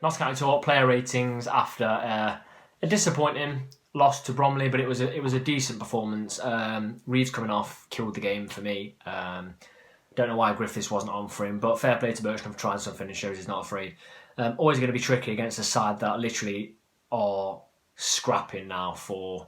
Notts County Talk player ratings after a disappointing loss to Bromley, but it was a decent performance. Reeves coming off killed the game for me. Don't know why Griffiths wasn't on for him, but fair play to Bircham for trying something and shows he's not afraid. Always going to be tricky against a side that literally are scrapping now for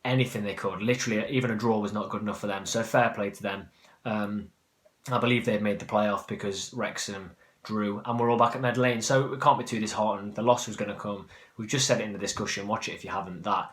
anything they could. Literally, even a draw was not good enough for them, so fair play to them. I believe they'd made the playoff because Wrexham drew, and we're all back at Med Lane, so we can't be too disheartened. The loss was going to come. We've just said it in the discussion. Watch it if you haven't. That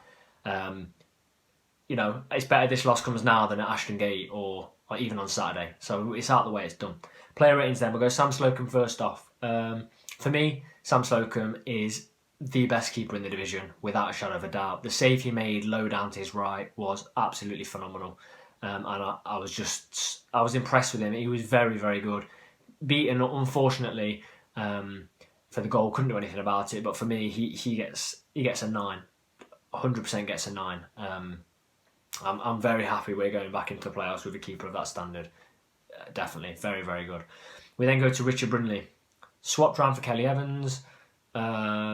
it's better this loss comes now than at Ashton Gate or even on Saturday. So it's out of the way. It's done. Player ratings then. We'll go Sam Slocum first off. For me, Sam Slocum is the best keeper in the division without a shadow of a doubt. The save he made low down to his right was absolutely phenomenal. And I was impressed with him. He was very, very good. Beaten, unfortunately, for the goal, couldn't do anything about it. But for me, he gets a 9, 100% gets a 9. I'm very happy we're going back into the playoffs with a keeper of that standard. Definitely, very, very good. We then go to Richard Brindley, swapped round for Kelly Evans. I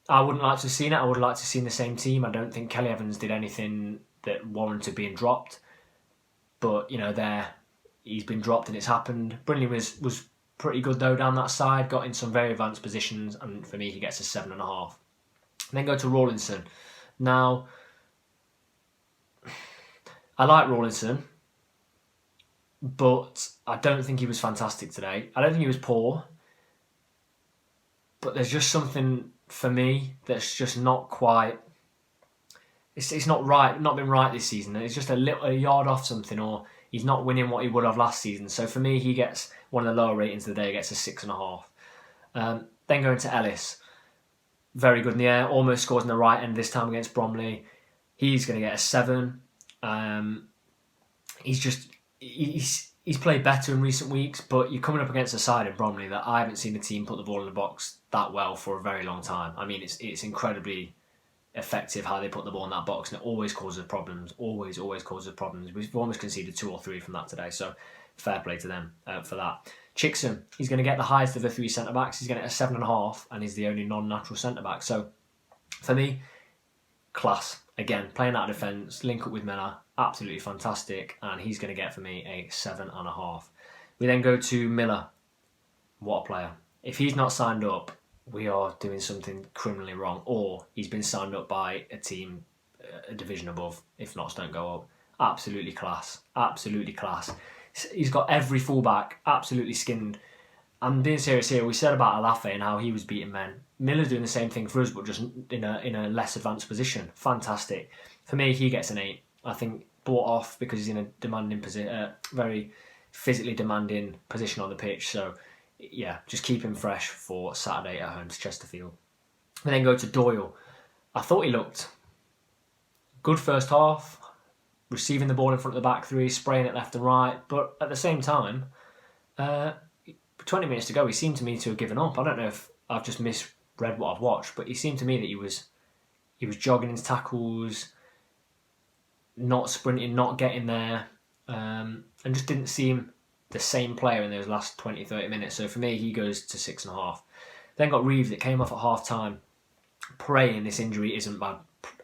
wouldn't like to have seen it. I would like to have seen the same team. I don't think Kelly Evans did anything that warranted being dropped. But he's been dropped and it's happened. Brindley was pretty good though down that side, got in some very advanced positions, and for me he gets a 7.5. Then go to Rawlinson. Now, I like Rawlinson, but I don't think he was fantastic today. I don't think he was poor, but there's just something for me that's just not quite. It's not right. Not been right this season. It's just a yard off something, or he's not winning what he would have last season. So for me, he gets one of the lower ratings of the day. Gets a 6.5. Then going to Ellis, very good in the air. Almost scores in the right end this time against Bromley. He's going to get a 7. He's played better in recent weeks, but you're coming up against a side in Bromley that I haven't seen a team put the ball in the box that well for a very long time. I mean, it's incredibly effective how they put the ball in that box, and it always causes problems. Always causes problems. We've almost conceded 2 or 3 from that today, so fair play to them for that. Chickson, he's going to get the highest of the 3 centre backs. He's going to get a 7.5, and he's the only non-natural centre back. So for me, class. Again, playing out of defence, link up with Miller, absolutely fantastic, and he's going to get for me a 7.5. We then go to Miller. What a player. If he's not signed up, we are doing something criminally wrong, or he's been signed up by a team a division above. If not, don't go up. Absolutely class. Absolutely class. He's got every fullback absolutely skinned. I'm being serious here. We said about Alafe and how he was beating men. Miller's doing the same thing for us, but just in a less advanced position. Fantastic. For me, he gets an 8. I think brought off because he's in a demanding position, very physically demanding position on the pitch. So yeah, just keep him fresh for Saturday at home to Chesterfield. We then go to Doyle. I thought he looked good first half, receiving the ball in front of the back 3, spraying it left and right. But at the same time, 20 minutes to go, he seemed to me to have given up. I don't know if I've just misread what I've watched, but he seemed to me that he was jogging his tackles, not sprinting, not getting there, and just didn't seem the same player in those last 20-30 minutes. So for me, he goes to 6.5. Then got Reeves that came off at half time, praying this injury isn't bad,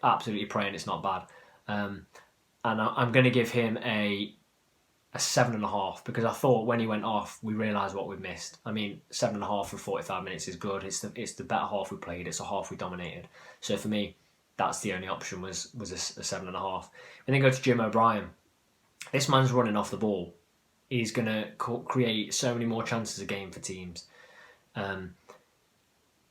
absolutely praying it's not bad. And I'm going to give him a 7.5 because I thought when he went off, we realised what we've missed. I mean, 7.5 for 45 minutes is good. It's the better half we played. It's a half we dominated. So for me, that's the only option was a 7.5. And then go to Jim O'Brien. This man's running off the ball. He's going to create so many more chances a game for teams.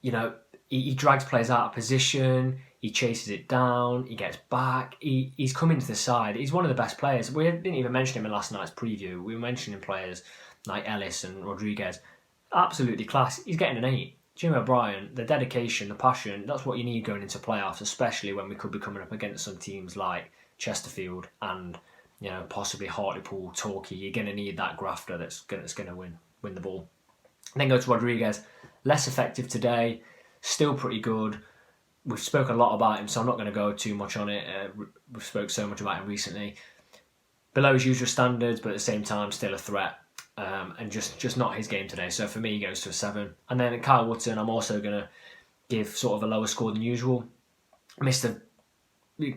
He drags players out of position. He chases it down. He gets back. He's coming to the side. He's one of the best players. We didn't even mention him in last night's preview. We were mentioning players like Ellis and Rodriguez. Absolutely class. He's getting an 8. Jim O'Brien, the dedication, the passion, that's what you need going into playoffs, especially when we could be coming up against some teams like Chesterfield and possibly Hartlepool, Torquay. You're going to need that grafter that's going to win the ball. And then go to Rodriguez. Less effective today. Still pretty good. We've spoken a lot about him, so I'm not going to go too much on it. We've spoke so much about him recently. Below his usual standards, but at the same time, still a threat. and just not his game today. So for me, he goes to a 7. And then Kyle Wootton, I'm also going to give sort of a lower score than usual. Missed a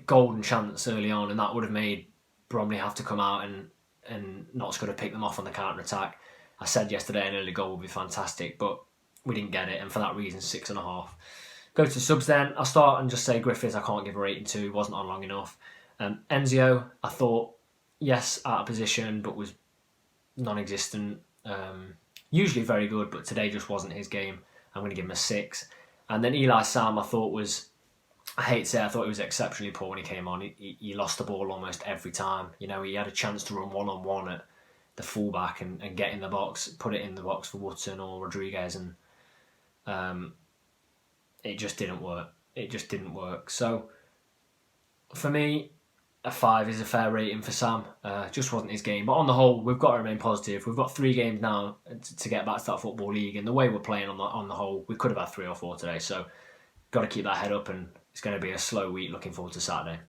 golden chance early on, and that would have made Bromley have to come out and Notts could have picked them off on the counter-attack. I said yesterday an early goal would be fantastic, but we didn't get it, and for that reason, 6.5. Go to subs then. I'll start and just say Griffiths, I can't give a rating to. He wasn't on long enough. Enzio, I thought, yes, out of position, but was non-existent. Usually very good, but today just wasn't his game. I'm going to give him a 6. And then Eli Sam, I thought was, I hate to say, I thought he was exceptionally poor when he came on. He lost the ball almost every time. You know, he had a chance to run one-on-one at the fullback and get in the box, put it in the box for Wootton or Rodriguez, and it just didn't work. It just didn't work. So for me, a 5 is a fair rating for Sam. Just wasn't his game. But on the whole, we've got to remain positive. We've got 3 games now to get back to that Football League, and the way we're playing on the whole, we could have had 3 or 4 today. So got to keep that head up, and it's going to be a slow week. Looking forward to Saturday.